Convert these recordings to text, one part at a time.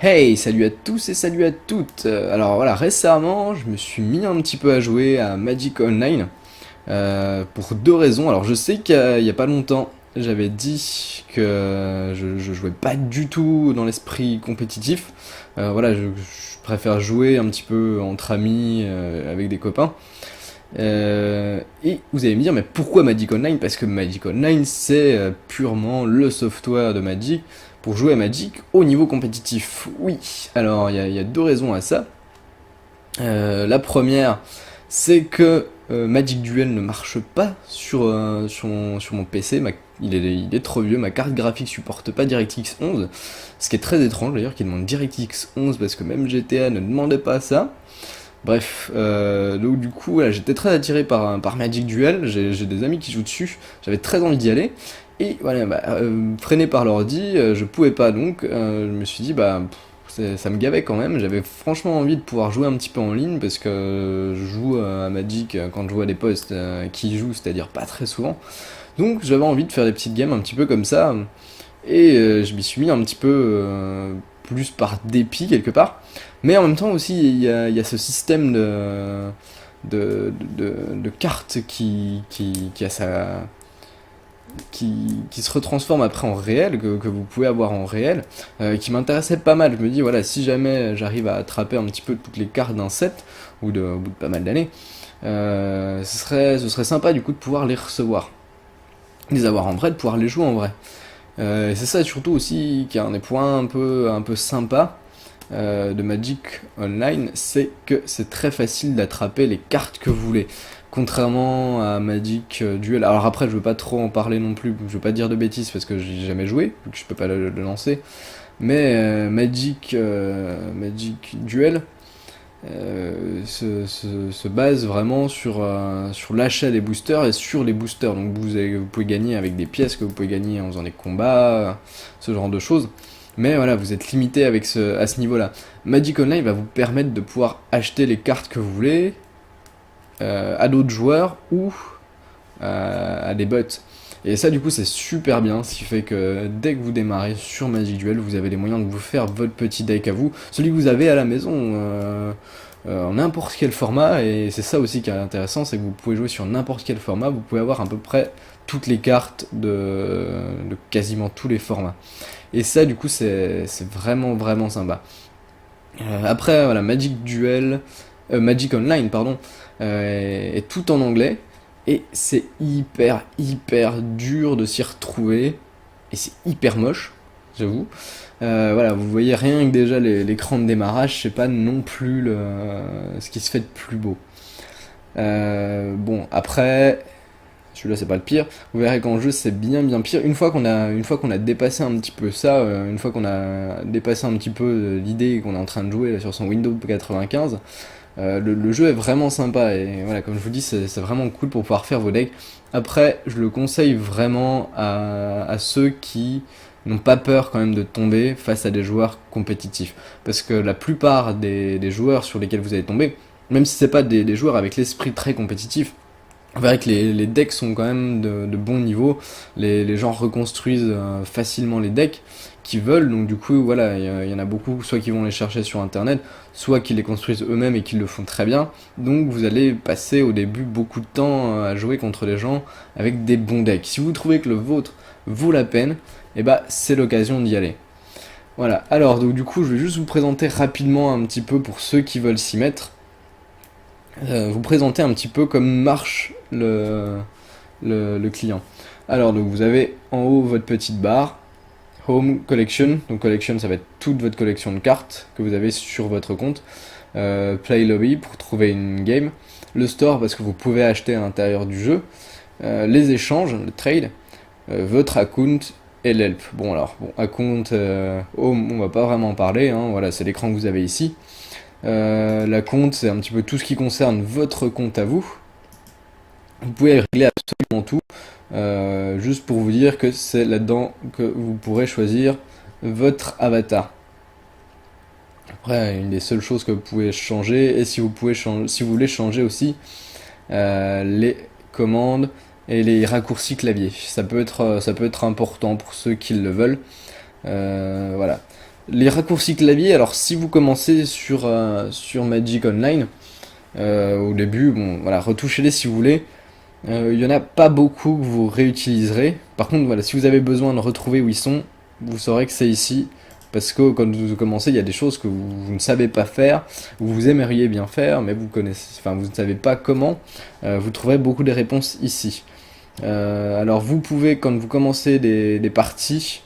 Hey, salut à tous et salut à toutes. Alors voilà, récemment, je me suis mis un petit peu à jouer à Magic Online pour deux raisons. Alors je sais qu'il y a pas longtemps, j'avais dit que je jouais pas du tout dans l'esprit compétitif. Voilà, je préfère jouer un petit peu entre amis, avec des copains. Et vous allez me dire, mais pourquoi Magic Online? Parce que Magic Online, c'est purement le software de Magic pour jouer à Magic au niveau compétitif. Oui, alors il y a deux raisons à ça. La première, c'est que Magic Duel ne marche pas sur mon PC. Il est trop vieux, ma carte graphique supporte pas DirectX 11. Ce qui est très étrange d'ailleurs qu'il demande DirectX 11 parce que même GTA ne demandait pas ça. Bref, donc du coup, voilà, j'étais très attiré par Magic Duel, j'ai des amis qui jouent dessus, j'avais très envie d'y aller, et voilà, freiné par l'ordi, je pouvais pas donc, je me suis dit, ça me gavait quand même, j'avais franchement envie de pouvoir jouer un petit peu en ligne, parce que je joue à Magic quand je vois des posts qui y jouent, c'est-à-dire pas très souvent, donc j'avais envie de faire des petites games un petit peu comme ça, et je m'y suis mis un petit peu plus par dépit quelque part. Mais en même temps aussi, il y a ce système de cartes qui a qui se retransforme après en réel, que vous pouvez avoir en réel, qui m'intéressait pas mal. Je me dis, voilà, si jamais j'arrive à attraper un petit peu toutes les cartes d'un set, au bout de pas mal d'années, ce serait sympa du coup de pouvoir les recevoir, de les avoir en vrai, de pouvoir les jouer en vrai. Et c'est ça surtout aussi qui est un des points un peu sympa de Magic Online, c'est que c'est très facile d'attraper les cartes que vous voulez. Contrairement à Magic Duel. Alors après, je veux pas trop en parler non plus, je veux pas dire de bêtises parce que j'ai jamais joué, donc je peux pas le lancer. Mais Magic Duel se base vraiment sur l'achat des boosters et sur les boosters. Donc vous pouvez gagner avec des pièces que vous pouvez gagner en faisant des combats, ce genre de choses. Mais voilà, vous êtes limité à ce niveau-là. Magic Online va vous permettre de pouvoir acheter les cartes que vous voulez à d'autres joueurs ou à des bots. Et ça, du coup, c'est super bien, ce qui fait que dès que vous démarrez sur Magic Duel, vous avez les moyens de vous faire votre petit deck à vous, celui que vous avez à la maison, en n'importe quel format, et c'est ça aussi qui est intéressant, c'est que vous pouvez jouer sur n'importe quel format, vous pouvez avoir à peu près toutes les cartes de quasiment tous les formats. Et ça, du coup, c'est vraiment, vraiment sympa. Après, voilà, Magic Online, pardon, est tout en anglais, et c'est hyper, hyper dur de s'y retrouver, et c'est hyper moche, j'avoue. Voilà, vous voyez rien que déjà l'écran de démarrage, c'est pas non plus ce qui se fait de plus beau. Bon, après, celui-là c'est pas le pire. Vous verrez qu'en jeu c'est bien bien pire. Une fois qu'on a dépassé un petit peu ça, une fois qu'on a dépassé un petit peu l'idée qu'on est en train de jouer là, sur son Windows 95, le jeu est vraiment sympa et voilà, comme je vous dis, c'est vraiment cool pour pouvoir faire vos decks. Après, je le conseille vraiment à ceux qui n'ont pas peur quand même de tomber face à des joueurs compétitifs. Parce que la plupart des joueurs sur lesquels vous allez tomber, même si c'est pas des joueurs avec l'esprit très compétitif, on verrait que les decks sont quand même de bon niveau, les gens reconstruisent facilement les decks qu'ils veulent, donc du coup voilà, il y en a beaucoup, soit qui vont les chercher sur internet, soit qui les construisent eux-mêmes et qui le font très bien, donc vous allez passer au début beaucoup de temps à jouer contre les gens avec des bons decks. Si vous trouvez que le vôtre vaut la peine, et bah c'est l'occasion d'y aller. Voilà, alors donc du coup je vais juste vous présenter rapidement un petit peu pour ceux qui veulent s'y mettre. Vous présenter un petit peu comme marche le client. Alors, donc vous avez en haut votre petite barre, Home Collection. Donc, Collection, ça va être toute votre collection de cartes que vous avez sur votre compte. Play Lobby pour trouver une game. Le Store, parce que vous pouvez acheter à l'intérieur du jeu. Les échanges, le trade. Votre account et l'help. Bon, alors, account, Home, on va pas vraiment en parler. Hein, voilà, c'est l'écran que vous avez ici. La compte, c'est un petit peu tout ce qui concerne votre compte à vous. Vous pouvez régler absolument tout, juste pour vous dire que c'est là-dedans que vous pourrez choisir votre avatar. Après, une des seules choses que vous pouvez changer, et si vous voulez changer aussi les commandes et les raccourcis clavier. Ça peut être important pour ceux qui le veulent. Voilà. Les raccourcis clavier, alors si vous commencez sur Magic Online, au début, bon, voilà, retouchez-les si vous voulez. Il y en a pas beaucoup que vous réutiliserez. Par contre, voilà, si vous avez besoin de retrouver où ils sont, vous saurez que c'est ici. Parce que quand vous commencez, il y a des choses que vous ne savez pas faire, ou vous aimeriez bien faire, mais vous connaissez, enfin, vous ne savez pas comment. Vous trouverez beaucoup des réponses ici. Alors vous pouvez, quand vous commencez des parties,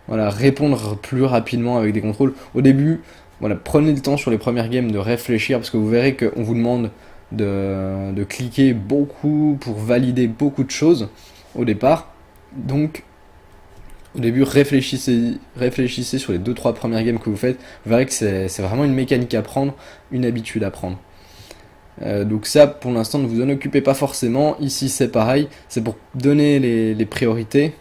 voilà, répondre plus rapidement avec des contrôles. Au début, voilà, prenez le temps sur les premières games de réfléchir, parce que vous verrez qu'on vous demande de cliquer beaucoup pour valider beaucoup de choses au départ. Donc au début, réfléchissez sur les 2-3 premières games que vous faites. Vous verrez que c'est vraiment une mécanique à prendre, une habitude à prendre. Donc ça, pour l'instant, ne vous en occupez pas forcément. Ici, c'est pareil. C'est pour donner les priorités,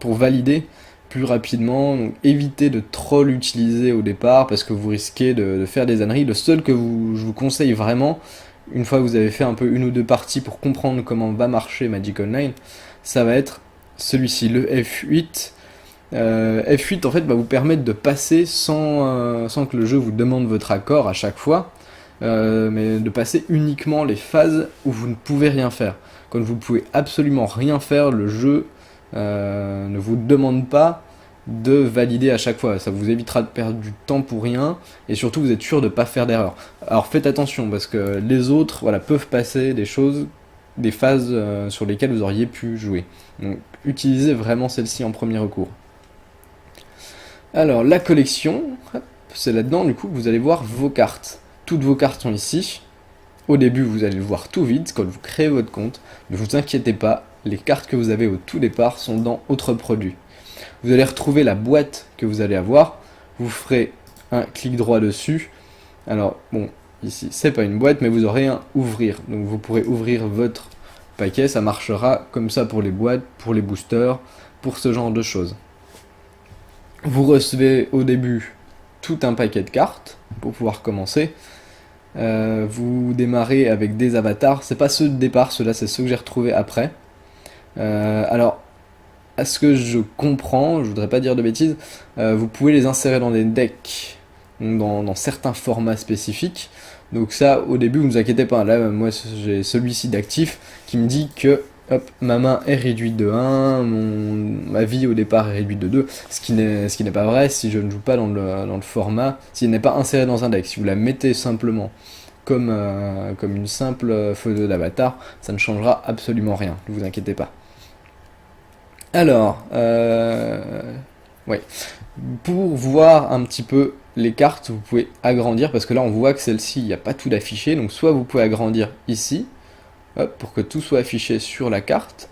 pour valider plus rapidement. Donc évitez de trop l'utiliser au départ parce que vous risquez de faire des âneries. Le seul que je vous conseille vraiment, une fois que vous avez fait un peu une ou deux parties pour comprendre comment va marcher Magic Online, ça va être celui-ci, le F8. F8 en fait va vous permettre de passer sans que le jeu vous demande votre accord à chaque fois, mais de passer uniquement les phases où vous ne pouvez rien faire. Quand vous ne pouvez absolument rien faire, le jeu ne vous demande pas de valider à chaque fois. Ça vous évitera de perdre du temps pour rien, et surtout vous êtes sûr de ne pas faire d'erreur. Alors faites attention, parce que les autres voilà, peuvent passer des choses, des phases sur lesquelles vous auriez pu jouer. Donc utilisez vraiment celle-ci en premier recours. Alors la collection, c'est là-dedans du coup que vous allez voir vos cartes. Toutes vos cartes sont ici. Au début vous allez le voir tout vide quand vous créez votre compte. Ne vous inquiétez pas, les cartes que vous avez au tout départ sont dans autres produits. Vous allez retrouver la boîte que vous allez avoir. Vous ferez un clic droit dessus. Alors bon, ici c'est pas une boîte mais vous aurez un ouvrir. Donc vous pourrez ouvrir votre paquet, ça marchera comme ça pour les boîtes, pour les boosters, pour ce genre de choses. Vous recevez au début tout un paquet de cartes pour pouvoir commencer. Vous démarrez avec des avatars. C'est pas ceux de départ, ceux-là c'est ceux que j'ai retrouvés après. Alors, à ce que je comprends, je voudrais pas dire de bêtises, vous pouvez les insérer dans des decks, dans certains formats spécifiques. Donc ça, au début, vous ne vous inquiétez pas. Là, moi, j'ai celui-ci d'actif qui me dit que hop, ma main est réduite de 1, ma vie au départ est réduite de 2, ce qui n'est pas vrai si je ne joue pas dans le format, s'il n'est pas inséré dans un deck. Si vous la mettez simplement comme une simple photo d'avatar, ça ne changera absolument rien, ne vous inquiétez pas. Alors, ouais. Pour voir un petit peu les cartes, vous pouvez agrandir, parce que là on voit que celle-ci, il n'y a pas tout d'affiché, donc soit vous pouvez agrandir ici, hop, pour que tout soit affiché sur la carte,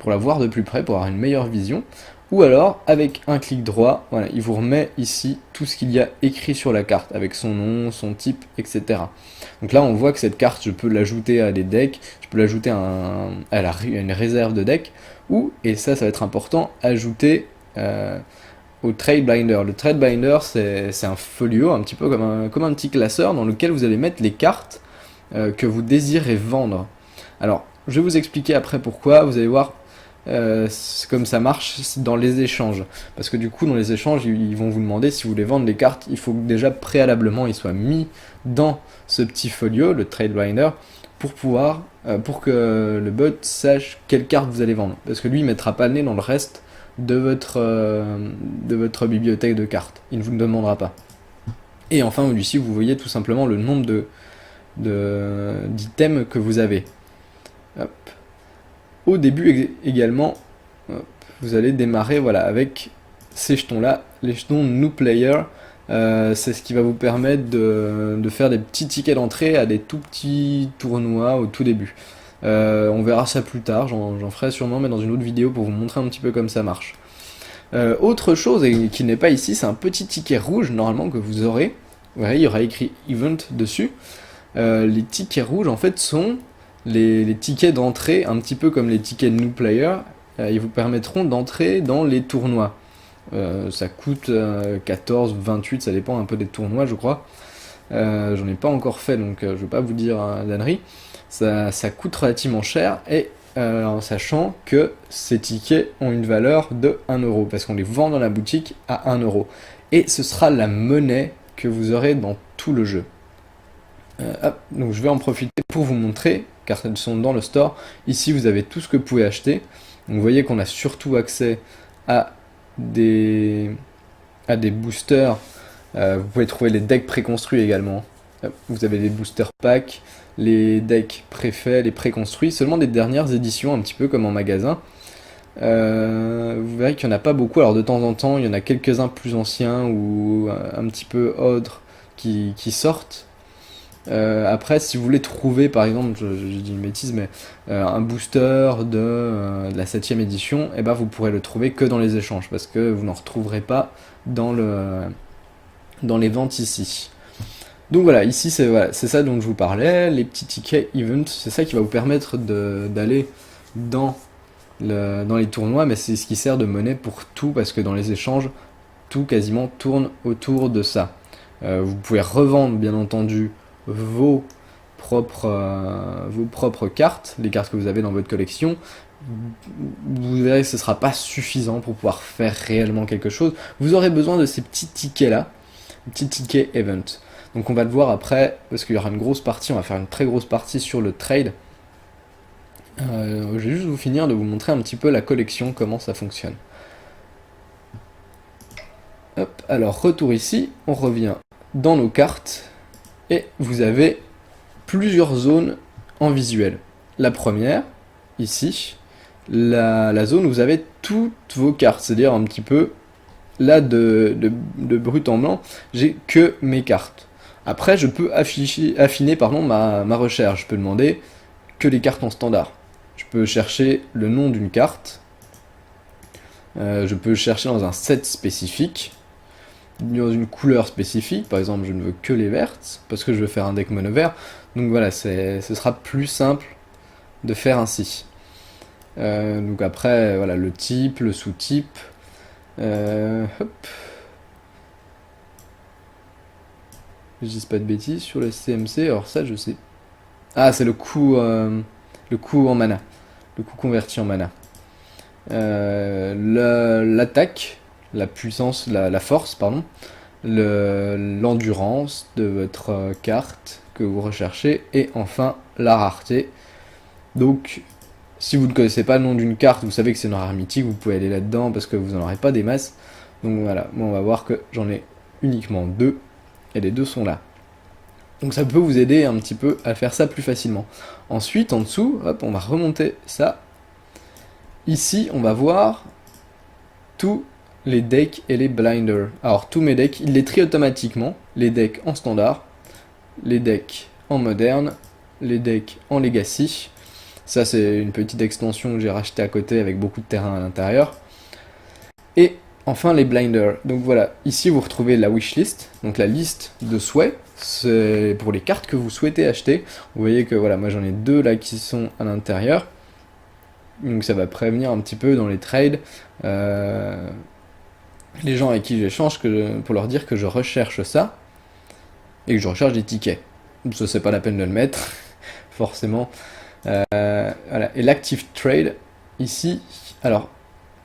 pour la voir de plus près, pour avoir une meilleure vision, ou alors avec un clic droit, voilà, il vous remet ici tout ce qu'il y a écrit sur la carte, avec son nom, son type, etc. Donc là on voit que cette carte, je peux l'ajouter à des decks, je peux l'ajouter à une réserve de deck, ou, et ça va être important, ajouter au Trade Binder. Le Trade Binder c'est un folio, un petit peu comme un petit classeur dans lequel vous allez mettre les cartes que vous désirez vendre. Alors, je vais vous expliquer après pourquoi, vous allez voir comme ça marche dans les échanges. Parce que du coup, dans les échanges, ils vont vous demander si vous voulez vendre les cartes, il faut que déjà préalablement ils soient mis dans ce petit folio, le Trade Binder, pour que le bot sache quelle carte vous allez vendre. Parce que lui, il ne mettra pas le nez dans le reste de votre bibliothèque de cartes. Il ne vous le demandera pas. Et enfin, ici, vous voyez tout simplement le nombre d'items que vous avez. Hop. Au début également, hop, vous allez démarrer voilà, avec ces jetons-là, les jetons New Player. C'est ce qui va vous permettre de faire des petits tickets d'entrée à des tout petits tournois au tout début. On verra ça plus tard, j'en ferai sûrement, mais dans une autre vidéo pour vous montrer un petit peu comme ça marche. Autre chose, et qui n'est pas ici, c'est un petit ticket rouge normalement que vous aurez. Vous voyez, il y aura écrit Event dessus. Les tickets rouges en fait sont les tickets d'entrée, un petit peu comme les tickets New Player. Ils vous permettront d'entrer dans les tournois. Ça coûte 14, 28, ça dépend un peu des tournois je crois. J'en ai pas encore fait donc je vais pas vous dire d'ânerie. Ça coûte relativement cher et en sachant que ces tickets ont une valeur de 1 euro, parce qu'on les vend dans la boutique à 1 euro. Et ce sera la monnaie que vous aurez dans tout le jeu. Hop, donc je vais en profiter pour vous montrer, car elles sont dans le store. Ici, vous avez tout ce que vous pouvez acheter. Donc vous voyez qu'on a surtout accès à des boosters. Vous pouvez trouver les decks préconstruits également. Vous avez les booster packs, les decks préfaits, les préconstruits, seulement des dernières éditions, un petit peu comme en magasin. Vous verrez qu'il n'y en a pas beaucoup, alors de temps en temps, il y en a quelques-uns plus anciens ou un petit peu autres qui sortent. Après, si vous voulez trouver, par exemple, je dis une bêtise, mais un booster de la 7ème édition, et ben vous pourrez le trouver que dans les échanges, parce que vous n'en retrouverez pas dans les ventes ici. Donc voilà, ici c'est ça dont je vous parlais, les petits tickets event, c'est ça qui va vous permettre d'aller dans les tournois, mais c'est ce qui sert de monnaie pour tout, parce que dans les échanges, tout quasiment tourne autour de ça. Vous pouvez revendre bien entendu vos propres cartes, les cartes que vous avez dans votre collection. Vous verrez que ce ne sera pas suffisant pour pouvoir faire réellement quelque chose. Vous aurez besoin de ces petits tickets là, petits tickets event. Donc on va le voir après, parce qu'il y aura une grosse partie, on va faire une très grosse partie sur le trade. Je vais juste vous finir de vous montrer un petit peu la collection, comment ça fonctionne. Hop, alors retour ici, on revient dans nos cartes, et vous avez plusieurs zones en visuel. La première, ici, la zone où vous avez toutes vos cartes, c'est-à-dire un petit peu, là de brut en blanc, j'ai que mes cartes. Après, je peux affiner ma recherche. Je peux demander que les cartes en standard. Je peux chercher le nom d'une carte. Je peux chercher dans un set spécifique, dans une couleur spécifique. Par exemple, je ne veux que les vertes, parce que je veux faire un deck mono vert. Donc voilà, ce sera plus simple de faire ainsi. Donc après, voilà, le type, le sous-type. Hop. Je dis pas de bêtises sur le CMC, alors ça je sais. Ah, c'est le coût en mana, le coût converti en mana. L'attaque, la puissance, la force, pardon, l'endurance de votre carte que vous recherchez, et enfin la rareté. Donc, si vous ne connaissez pas le nom d'une carte, vous savez que c'est une rare mythique, vous pouvez aller là-dedans parce que vous n'en aurez pas des masses. Donc voilà, moi on va voir que j'en ai uniquement 2. Et les 2 sont là. Donc ça peut vous aider un petit peu à faire ça plus facilement. Ensuite, en dessous, hop, on va remonter ça. Ici, on va voir tous les decks et les blinders. Alors, tous mes decks, il les trie automatiquement. Les decks en standard, les decks en moderne, les decks en legacy. Ça, c'est une petite extension que j'ai rachetée à côté avec beaucoup de terrain à l'intérieur. Et enfin, les blinders. Donc voilà, ici vous retrouvez la wishlist, donc la liste de souhaits, c'est pour les cartes que vous souhaitez acheter. Vous voyez que voilà, moi j'en ai 2 là qui sont à l'intérieur. Donc ça va prévenir un petit peu dans les trades les gens avec qui j'échange pour leur dire que je recherche ça et que je recherche des tickets. Ça, c'est pas la peine de le mettre, forcément. Voilà. Et l'active trade, ici, alors,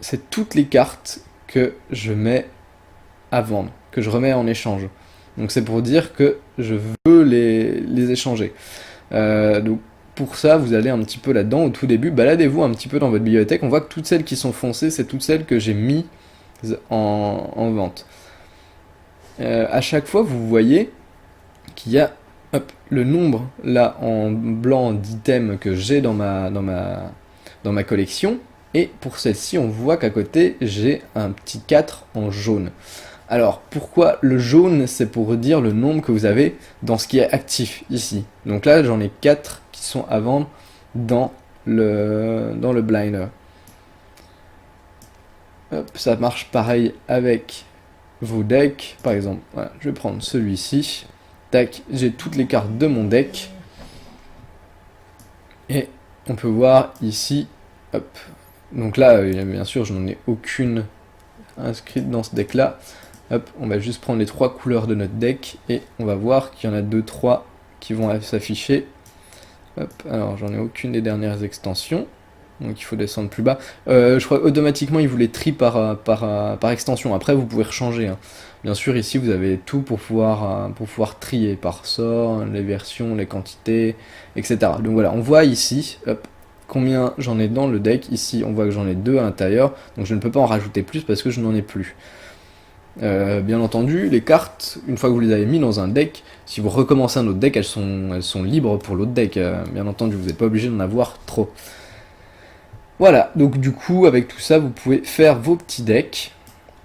c'est toutes les cartes que je mets à vendre, que je remets en échange. Donc c'est pour dire que je veux les échanger. Donc pour ça, vous allez un petit peu là-dedans au tout début, baladez-vous un petit peu dans votre bibliothèque. On voit que toutes celles qui sont foncées, c'est toutes celles que j'ai mis en vente. À chaque fois, vous voyez qu'il y a le nombre là en blanc d'items que j'ai dans ma collection. Et pour celle-ci, on voit qu'à côté, j'ai un petit 4 en jaune. Alors, pourquoi le jaune? C'est pour dire le nombre que vous avez dans ce qui est actif, ici. Donc là, j'en ai 4 qui sont à vendre dans le blinder. Hop, ça marche pareil avec vos decks. Par exemple, voilà, je vais prendre celui-ci. Tac, j'ai toutes les cartes de mon deck. Et on peut voir ici, hop. Donc là, bien sûr, je n'en ai aucune inscrite dans ce deck-là. Hop, on va juste prendre les 3 couleurs de notre deck et on va voir qu'il y en a 2-3 qui vont s'afficher. Hop, alors j'en ai aucune des dernières extensions. Donc il faut descendre plus bas. Je crois automatiquement il vous les trie par extension. Après vous pouvez rechanger, hein. Bien sûr ici vous avez tout pour pouvoir trier par sort, les versions, les quantités, etc. Donc voilà, on voit ici, hop, combien j'en ai dans le deck. Ici on voit que j'en ai 2 à l'intérieur, donc je ne peux pas en rajouter plus parce que je n'en ai plus. Bien entendu, les cartes, une fois que vous les avez mis dans un deck, si vous recommencez un autre deck, elles sont libres pour l'autre deck. Bien entendu, vous n'êtes pas obligé d'en avoir trop. Voilà, donc du coup, avec tout ça, vous pouvez faire vos petits decks.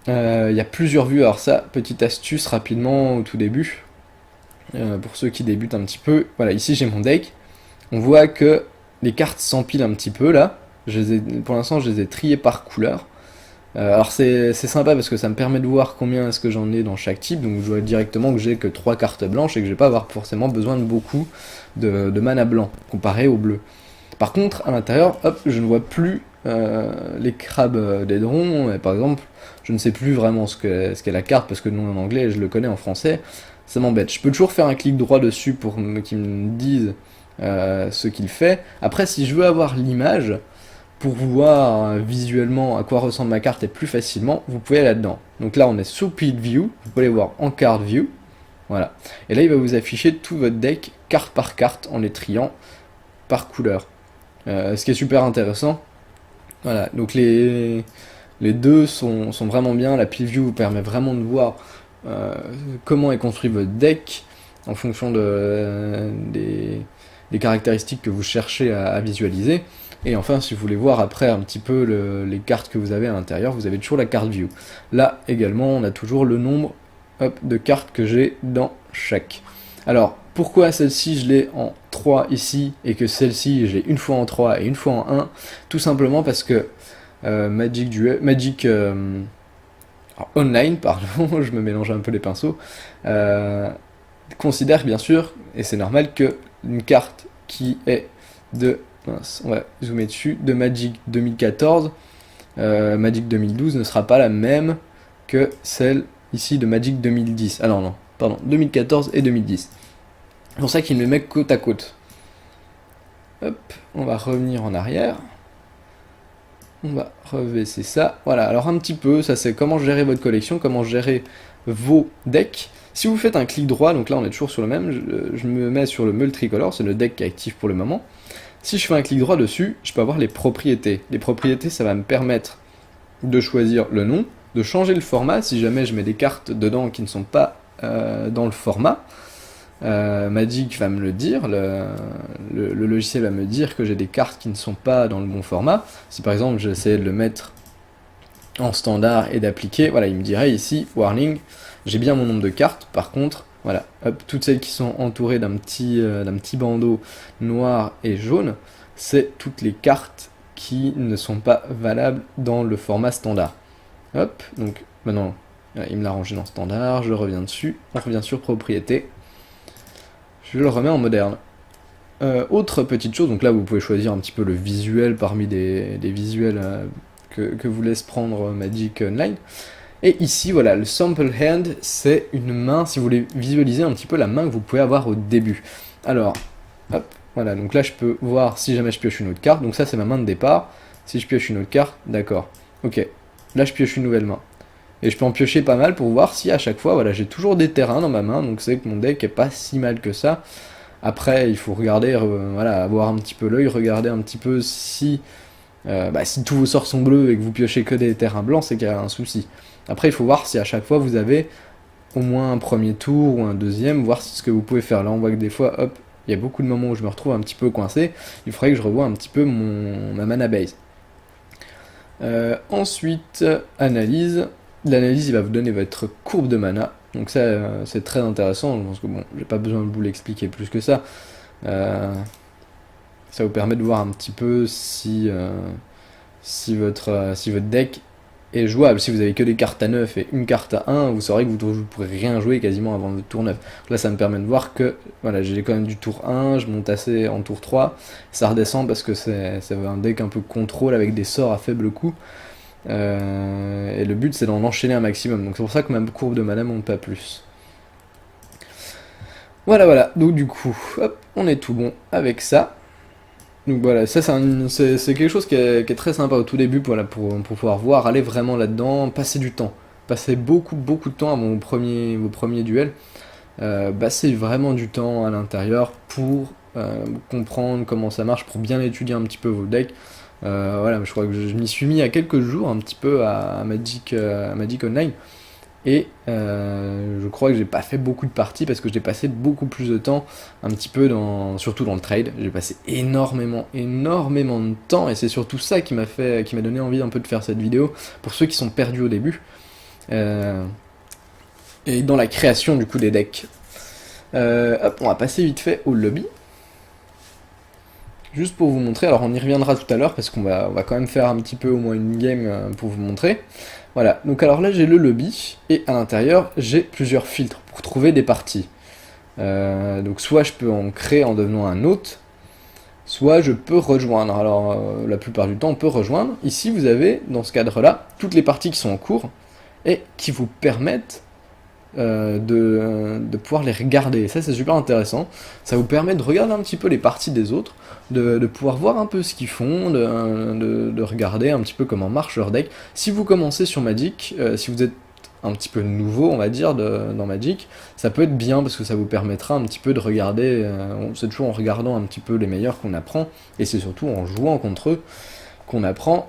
Il y a plusieurs vues, alors ça, petite astuce rapidement au tout début, pour ceux qui débutent un petit peu. Voilà, ici j'ai mon deck. On voit que les cartes s'empilent un petit peu là. Pour l'instant, je les ai triées par couleur. Alors c'est sympa parce que ça me permet de voir combien est-ce que j'en ai dans chaque type, donc je vois directement que j'ai que 3 cartes blanches et que je vais pas avoir forcément besoin de beaucoup de mana blanc, comparé au bleu. Par contre, à l'intérieur, hop, je ne vois plus les crabes d'Aidron, par exemple, je ne sais plus vraiment ce qu'est la carte, parce que le nom en anglais, je le connais en français, ça m'embête. Je peux toujours faire un clic droit dessus pour qu'ils me disent ce qu'il fait. Après, si je veux avoir l'image, pour voir visuellement à quoi ressemble ma carte et plus facilement, vous pouvez aller là-dedans. Donc là, on est sous Pit View, vous pouvez aller voir en Card View, voilà. Et là, il va vous afficher tout votre deck, carte par carte, en les triant par couleur. Ce qui est super intéressant. Voilà, donc les deux sont vraiment bien. La Pit View vous permet vraiment de voir comment est construit votre deck en fonction des caractéristiques que vous cherchez à visualiser. Et enfin, si vous voulez voir après un petit peu les cartes que vous avez à l'intérieur, vous avez toujours la carte view. Là également, on a toujours le nombre de cartes que j'ai dans chaque. Alors, pourquoi celle-ci je l'ai en 3 ici, et que celle-ci je l'ai une fois en 3 et une fois en 1? Tout simplement parce que Magic Online, pardon, je me mélange un peu les pinceaux, considère bien sûr, et c'est normal, que une carte qui est de... Mince, on va zoomer dessus, de Magic 2014, Magic 2012 ne sera pas la même que celle ici de Magic 2010. Alors non, pardon, 2014 et 2010. C'est pour ça qu'il me les met côte à côte. Hop, on va revenir en arrière. On va rebaisser ça. Voilà, alors un petit peu, ça c'est comment gérer votre collection, comment gérer vos decks. Si vous faites un clic droit, donc là on est toujours sur le même, je me mets sur le meule tricolore, c'est le deck qui est actif pour le moment. Si je fais un clic droit dessus, je peux avoir les propriétés. Les propriétés, ça va me permettre de choisir le nom, de changer le format, si jamais je mets des cartes dedans qui ne sont pas dans le format. Magic va me le dire, le logiciel va me dire que j'ai des cartes qui ne sont pas dans le bon format. Si par exemple j'essayais de le mettre en standard et d'appliquer, voilà, il me dirait ici, warning, j'ai bien mon nombre de cartes, par contre, voilà, hop, toutes celles qui sont entourées d'un petit bandeau noir et jaune, c'est toutes les cartes qui ne sont pas valables dans le format standard. Hop, donc maintenant, il me l'a rangé dans standard, je reviens dessus, on revient sur propriété, je le remets en moderne. Autre petite chose, donc là vous pouvez choisir un petit peu le visuel parmi des visuels que vous laisse prendre Magic Online. Et ici, voilà, le Sample Hand, c'est une main, si vous voulez visualiser un petit peu la main que vous pouvez avoir au début. Alors, hop, voilà, donc là je peux voir si jamais je pioche une autre carte, donc ça c'est ma main de départ. Si je pioche une autre carte, d'accord, ok, là je pioche une nouvelle main. Et je peux en piocher pas mal pour voir si à chaque fois, voilà, j'ai toujours des terrains dans ma main, donc c'est que mon deck est pas si mal que ça. Après, il faut regarder, voilà, avoir un petit peu l'œil, regarder un petit peu si tous vos sorts sont bleus et que vous piochez que des terrains blancs, c'est qu'il y a un souci. Après, il faut voir si à chaque fois vous avez au moins un premier tour ou un deuxième, voir ce que vous pouvez faire. Là, on voit que des fois, hop, il y a beaucoup de moments où je me retrouve un petit peu coincé. Il faudrait que je revoie un petit peu ma mana base. Ensuite, analyse. L'analyse, il va vous donner votre courbe de mana. Donc ça, c'est très intéressant. Je pense que bon, j'ai pas besoin de vous l'expliquer plus que ça. Ça vous permet de voir un petit peu si votre deck est jouable. Si vous avez que des cartes à 9 et une carte à 1, vous saurez que vous ne pourrez rien jouer quasiment avant le tour 9. Là, ça me permet de voir que voilà, j'ai quand même du tour 1, je monte assez en tour 3, ça redescend parce que c'est un deck un peu contrôle avec des sorts à faible coût. Et le but c'est d'en enchaîner un maximum. Donc c'est pour ça que ma courbe de mana monte pas plus. Voilà, donc du coup, hop, on est tout bon avec ça. Donc voilà, ça c'est quelque chose qui est très sympa au tout début, voilà, pour pouvoir voir, aller vraiment là-dedans, passer du temps. Passer beaucoup de temps avant vos premiers duels. Passer vraiment du temps à l'intérieur pour comprendre comment ça marche, pour bien étudier un petit peu vos decks. Voilà, je crois que je m'y suis mis il y a quelques jours un petit peu à Magic Online. Et je crois que j'ai pas fait beaucoup de parties parce que j'ai passé beaucoup plus de temps un petit peu surtout dans le trade. J'ai passé énormément de temps et c'est surtout ça qui m'a donné envie un peu de faire cette vidéo pour ceux qui sont perdus au début. Euh, et dans la création du coup des decks. Hop, on va passer vite fait au lobby. Juste pour vous montrer, alors on y reviendra tout à l'heure parce on va quand même faire un petit peu au moins une game pour vous montrer. Voilà, donc alors là j'ai le lobby et à l'intérieur j'ai plusieurs filtres pour trouver des parties. Donc soit je peux en créer en devenant un hôte, soit je peux rejoindre. Alors la plupart du temps on peut rejoindre. Ici vous avez dans ce cadre là toutes les parties qui sont en cours et qui vous permettent de pouvoir les regarder. Et ça c'est super intéressant. Ça vous permet de regarder un petit peu les parties des autres, de pouvoir voir un peu ce qu'ils font, de regarder un petit peu comment marche leur deck. Si vous commencez sur Magic, si vous êtes un petit peu nouveau, on va dire, dans Magic, ça peut être bien parce que ça vous permettra un petit peu de regarder, c'est toujours en regardant un petit peu les meilleurs qu'on apprend, et c'est surtout en jouant contre eux qu'on apprend.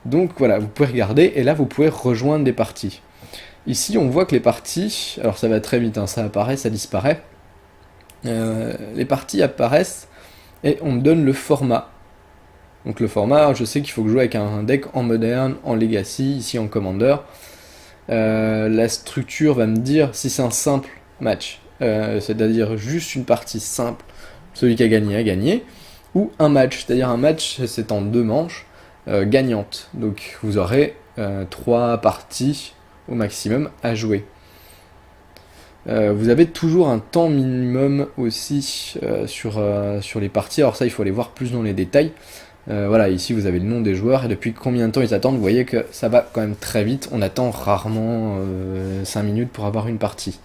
Donc voilà, vous pouvez regarder, et là vous pouvez rejoindre des parties. Ici, on voit que les parties, alors ça va très vite, hein, ça apparaît, ça disparaît. Les parties apparaissent et on me donne le format. Donc le format, je sais qu'il faut que je joue avec un deck en moderne, en legacy, ici en commander. La structure va me dire si c'est un simple match, c'est-à-dire juste une partie simple, celui qui a gagné, ou un match, c'est-à-dire un match c'est en 2 manches gagnantes. Donc vous aurez 3 parties au maximum à jouer. Vous avez toujours un temps minimum aussi sur les parties, alors ça il faut aller voir plus dans les détails. Voilà, ici vous avez le nom des joueurs et depuis combien de temps ils attendent, vous voyez que ça va quand même très vite, on attend rarement 5 minutes pour avoir une partie.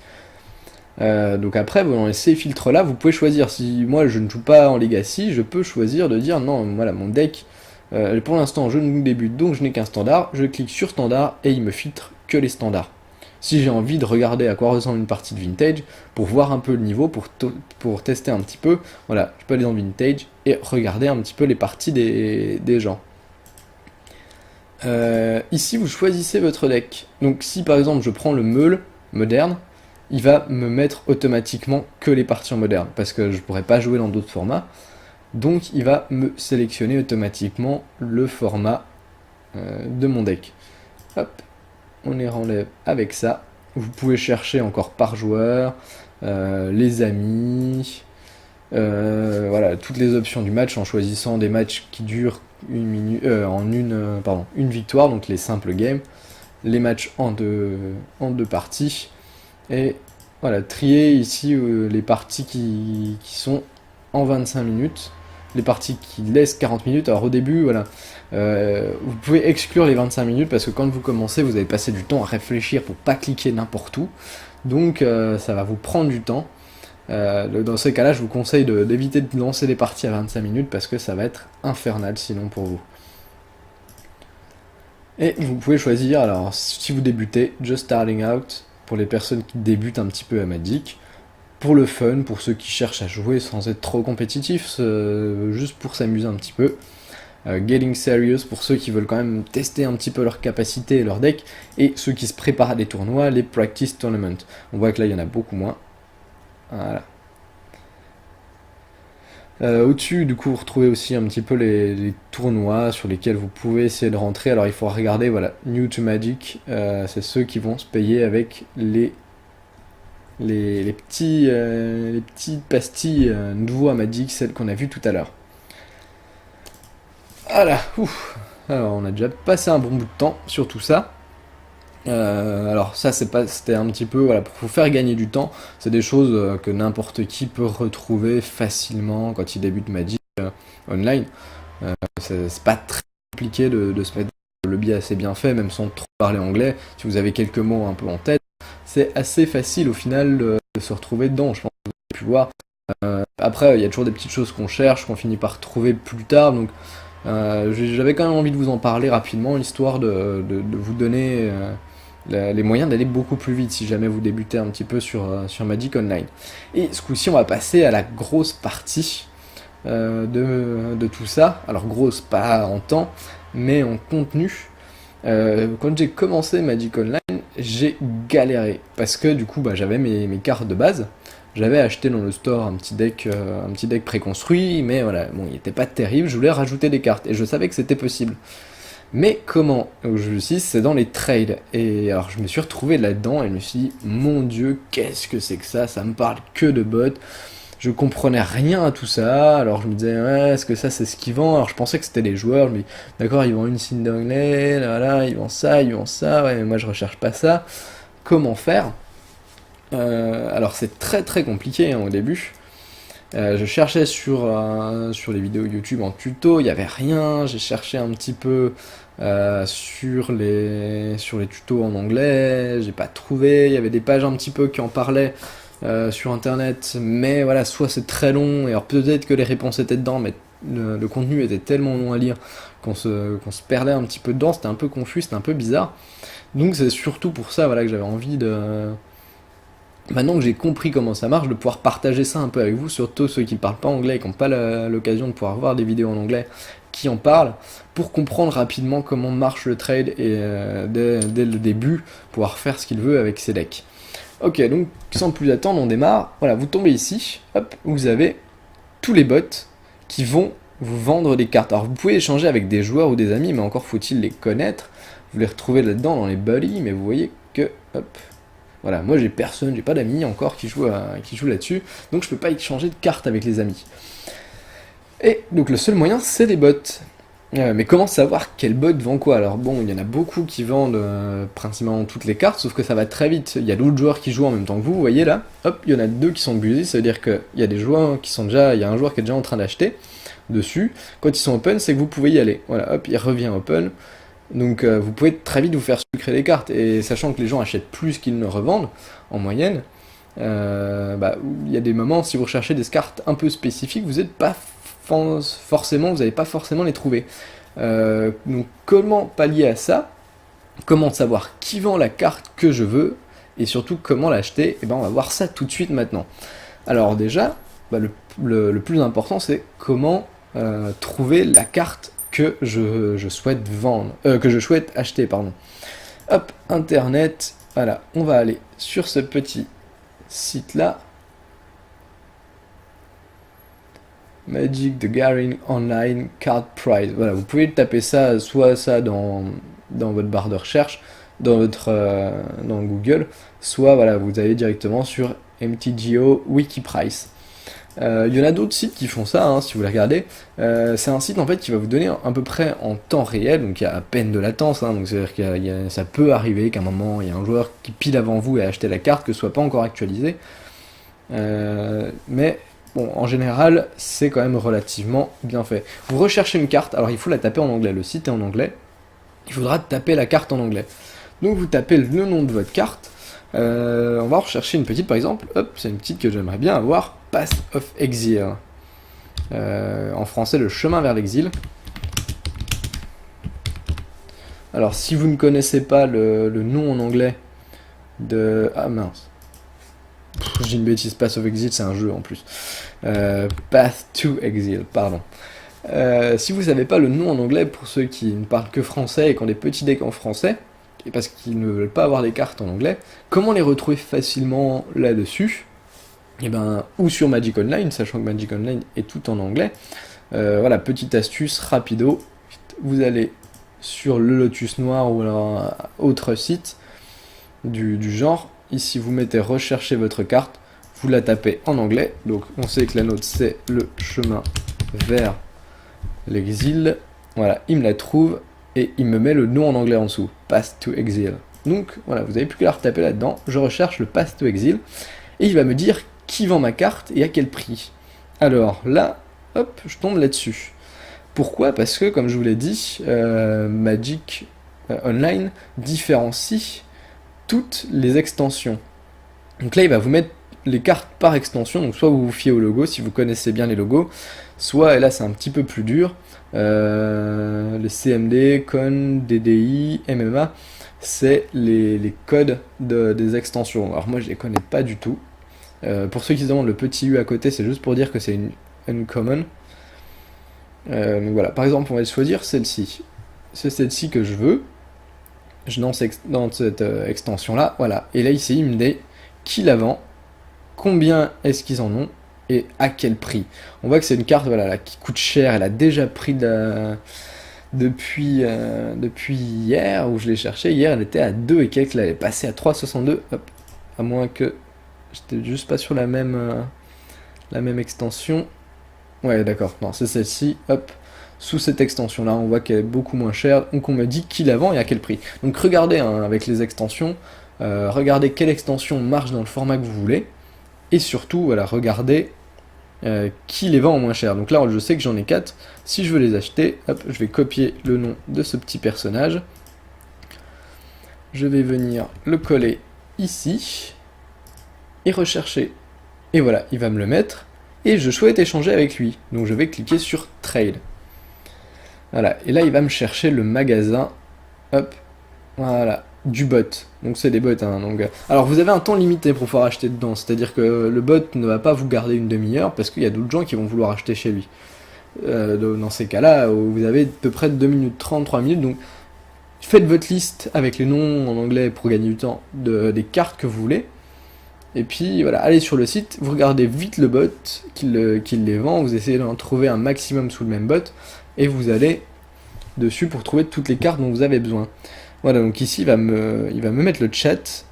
Donc après, dans ces filtres là, vous pouvez choisir, si moi je ne joue pas en Legacy, je peux choisir de dire non, voilà mon deck, pour l'instant je ne débute donc je n'ai qu'un standard, je clique sur standard et il me filtre que les standards. Si j'ai envie de regarder à quoi ressemble une partie de Vintage, pour voir un peu le niveau, pour tester un petit peu, voilà, je peux aller dans Vintage et regarder un petit peu les parties des gens. Ici, vous choisissez votre deck. Donc si par exemple je prends le Meule moderne, il va me mettre automatiquement que les parties en moderne, parce que je ne pourrais pas jouer dans d'autres formats. Donc il va me sélectionner automatiquement le format de mon deck. Hop, on les renlève avec ça. Vous pouvez chercher encore par joueur, les amis, voilà, toutes les options du match en choisissant des matchs qui durent une victoire, donc les simples games, les matchs en deux parties, et voilà, trier ici les parties qui sont en 25 minutes, les parties qui laissent 40 minutes. Alors au début, voilà, vous pouvez exclure les 25 minutes parce que quand vous commencez, vous allez passer du temps à réfléchir pour pas cliquer n'importe où. Donc ça va vous prendre du temps. Dans ces cas-là, je vous conseille d'éviter de lancer des parties à 25 minutes parce que ça va être infernal sinon pour vous. Et vous pouvez choisir, alors si vous débutez, Just Starting Out, pour les personnes qui débutent un petit peu à Magic. Pour le fun, pour ceux qui cherchent à jouer sans être trop compétitifs, juste pour s'amuser un petit peu. Getting Serious pour ceux qui veulent quand même tester un petit peu leur capacité et leur deck, et ceux qui se préparent à des tournois, les Practice Tournament. On voit que là il y en a beaucoup moins. Voilà. Au-dessus, du coup, vous retrouvez aussi un petit peu les tournois sur lesquels vous pouvez essayer de rentrer. Alors il faut regarder, voilà, New to Magic, c'est ceux qui vont se payer avec les petites pastilles nouveaux à Magic, celles qu'on a vues tout à l'heure. Voilà, ouf. Alors on a déjà passé un bon bout de temps sur tout ça. Alors ça c'était un petit peu, voilà, pour vous faire gagner du temps. C'est des choses que n'importe qui peut retrouver facilement quand il débute Magic online. C'est pas très compliqué de se mettre le lobby assez bien fait, même sans trop parler anglais. Si vous avez quelques mots un peu en tête, c'est assez facile au final de se retrouver dedans. Je pense que vous avez pu voir Après, il y a toujours des petites choses qu'on cherche, qu'on finit par trouver plus tard, donc j'avais quand même envie de vous en parler rapidement, histoire de vous donner les moyens d'aller beaucoup plus vite si jamais vous débutez un petit peu sur Magic Online. Et ce coup-ci, on va passer à la grosse partie de tout ça. Alors grosse, pas en temps, mais en contenu. Quand j'ai commencé Magic Online, j'ai galéré, parce que du coup, j'avais mes cartes de base. J'avais acheté dans le store un petit deck préconstruit, mais voilà, bon, il était pas terrible, je voulais rajouter des cartes, et je savais que c'était possible. Mais comment? Donc, je me suis dit, c'est dans les trades. Et alors, je me suis retrouvé là-dedans, et je me suis dit, mon Dieu, qu'est-ce que c'est que ça me parle que de bots. Je comprenais rien à tout ça, alors je me disais, ouais, est-ce que ça c'est ce qu'ils vendent? Alors je pensais que c'était les joueurs, mais d'accord, ils vendent une signe d'anglais, voilà, ils vendent ça, ouais, mais moi je recherche pas ça. Comment faire? Alors c'est très très compliqué hein, au début. Je cherchais sur les vidéos YouTube en tuto, il n'y avait rien, j'ai cherché un petit peu sur les tutos en anglais, j'ai pas trouvé, il y avait des pages un petit peu qui en parlaient sur internet, mais voilà, soit c'est très long, et alors peut-être que les réponses étaient dedans, mais le contenu était tellement long à lire qu'on se perdait un petit peu dedans, c'était un peu confus, c'était un peu bizarre. Donc c'est surtout pour ça voilà, que j'avais envie maintenant que j'ai compris comment ça marche, de pouvoir partager ça un peu avec vous, surtout ceux qui ne parlent pas anglais et qui n'ont pas l'occasion de pouvoir voir des vidéos en anglais qui en parlent, pour comprendre rapidement comment marche le trade et dès le début, pouvoir faire ce qu'il veut avec ses decks. Ok, donc sans plus attendre, on démarre. Voilà, vous tombez ici, hop, vous avez tous les bots qui vont vous vendre des cartes. Alors vous pouvez échanger avec des joueurs ou des amis, mais encore faut-il les connaître. Vous les retrouvez là-dedans dans les buddies, mais vous voyez que, hop, voilà, moi j'ai personne, j'ai pas d'amis encore qui jouent là-dessus, donc je peux pas échanger de cartes avec les amis. Et donc le seul moyen, c'est les bots. Mais comment savoir quel bot vend quoi? Alors bon, il y en a beaucoup qui vendent principalement toutes les cartes, sauf que ça va très vite. Il y a d'autres joueurs qui jouent en même temps que vous voyez là. Hop, il y en a deux qui sont busy, ça veut dire qu'il y a des joueurs qui sont déjà, il y a un joueur qui est déjà en train d'acheter dessus. Quand ils sont open, c'est que vous pouvez y aller. Voilà, hop, il revient open. Donc vous pouvez très vite vous faire sucrer les cartes, et sachant que les gens achètent plus qu'ils ne revendent, en moyenne, il y a des moments, si vous recherchez des cartes un peu spécifiques, vous n'êtes pas forcément, vous n'allez pas forcément les trouver. Donc comment pallier à ça? Comment savoir qui vend la carte que je veux, et surtout comment l'acheter? Et ben on va voir ça tout de suite maintenant. Alors déjà, le plus important c'est comment trouver la carte que je souhaite vendre, que je souhaite acheter, pardon. Hop, internet, voilà, on va aller sur ce petit site là. Magic the Gathering Online Card Price. Voilà, vous pouvez taper ça, soit ça dans votre barre de recherche, dans Google, soit voilà, vous allez directement sur MTGO Wikiprice. Il y en a d'autres sites qui font ça, hein, si vous les regardez. C'est un site en fait qui va vous donner à peu près en temps réel, donc il y a à peine de latence, hein, donc c'est-à-dire que ça peut arriver qu'à un moment il y a un joueur qui pile avant vous et a acheté la carte, que ce soit pas encore actualisé. Mais bon, en général, c'est quand même relativement bien fait. Vous recherchez une carte, alors il faut la taper en anglais, le site est en anglais, il faudra taper la carte en anglais. Donc vous tapez le nom de votre carte, on va rechercher une petite par exemple, hop, c'est une petite que j'aimerais bien avoir, Path of Exile. En français, le chemin vers l'exil. Alors si vous ne connaissez pas le nom en anglais de... Ah mince. J'ai une bêtise, Path of Exile, c'est un jeu en plus. Path to Exile, pardon. Si vous savez pas le nom en anglais, pour ceux qui ne parlent que français et qui ont des petits decks en français, et parce qu'ils ne veulent pas avoir des cartes en anglais, comment les retrouver facilement là-dessus? Et ben, ou sur Magic Online, sachant que Magic Online est tout en anglais. Voilà, petite astuce, rapido. Vous allez sur le Lotus Noir ou alors un autre site du genre. Ici, vous mettez rechercher votre carte, vous la tapez en anglais. Donc, on sait que la note, c'est le chemin vers l'exil. Voilà, il me la trouve et il me met le nom en anglais en dessous, Path to Exile. Donc, voilà, vous n'avez plus qu'à la retaper là-dedans. Je recherche le Path to Exile et il va me dire qui vend ma carte et à quel prix. Alors là, hop, je tombe là-dessus. Pourquoi? Parce que, comme je vous l'ai dit, Magic Online différencie toutes les extensions. Donc là, il va vous mettre les cartes par extension, donc soit vous vous fiez au logo si vous connaissez bien les logos, soit, et là c'est un petit peu plus dur, les CMD, CON, DDI, MMA, c'est les codes des extensions. Alors moi je les connais pas du tout. Pour ceux qui se demandent, le petit U à côté, c'est juste pour dire que c'est une uncommon. Donc voilà, par exemple on va choisir celle-ci. C'est celle-ci que je veux. Je lance dans cette extension là, voilà. Et là ici il me dit qui la vend, combien est-ce qu'ils en ont et à quel prix. On voit que c'est une carte voilà, là, qui coûte cher, elle a déjà pris depuis hier où je l'ai cherché. Hier elle était à 2 et quelques, là elle est passée à 3,62. Hop, à moins que j'étais juste pas sur la même extension. Ouais d'accord, non c'est celle-ci, hop. Sous cette extension là, on voit qu'elle est beaucoup moins chère, donc on me dit qui la vend et à quel prix. Donc regardez hein, avec les extensions, regardez quelle extension marche dans le format que vous voulez, et surtout voilà, regardez qui les vend en moins cher. Donc là je sais que j'en ai 4, si je veux les acheter, hop, je vais copier le nom de ce petit personnage, je vais venir le coller ici, et rechercher, et voilà, il va me le mettre, et je souhaite échanger avec lui, donc je vais cliquer sur Trade. Voilà, et là il va me chercher le magasin, hop, voilà, du bot. Donc c'est des bots, hein, donc... Alors vous avez un temps limité pour pouvoir acheter dedans, c'est-à-dire que le bot ne va pas vous garder une demi-heure, parce qu'il y a d'autres gens qui vont vouloir acheter chez lui. Dans ces cas-là, vous avez à peu près 2 minutes 30, 3 minutes, donc faites votre liste avec les noms en anglais pour gagner du temps des cartes que vous voulez, et puis voilà, allez sur le site, vous regardez vite le bot qui les vend, vous essayez d'en trouver un maximum sous le même bot, et vous allez dessus pour trouver toutes les cartes dont vous avez besoin. Voilà, donc ici il va me mettre le chat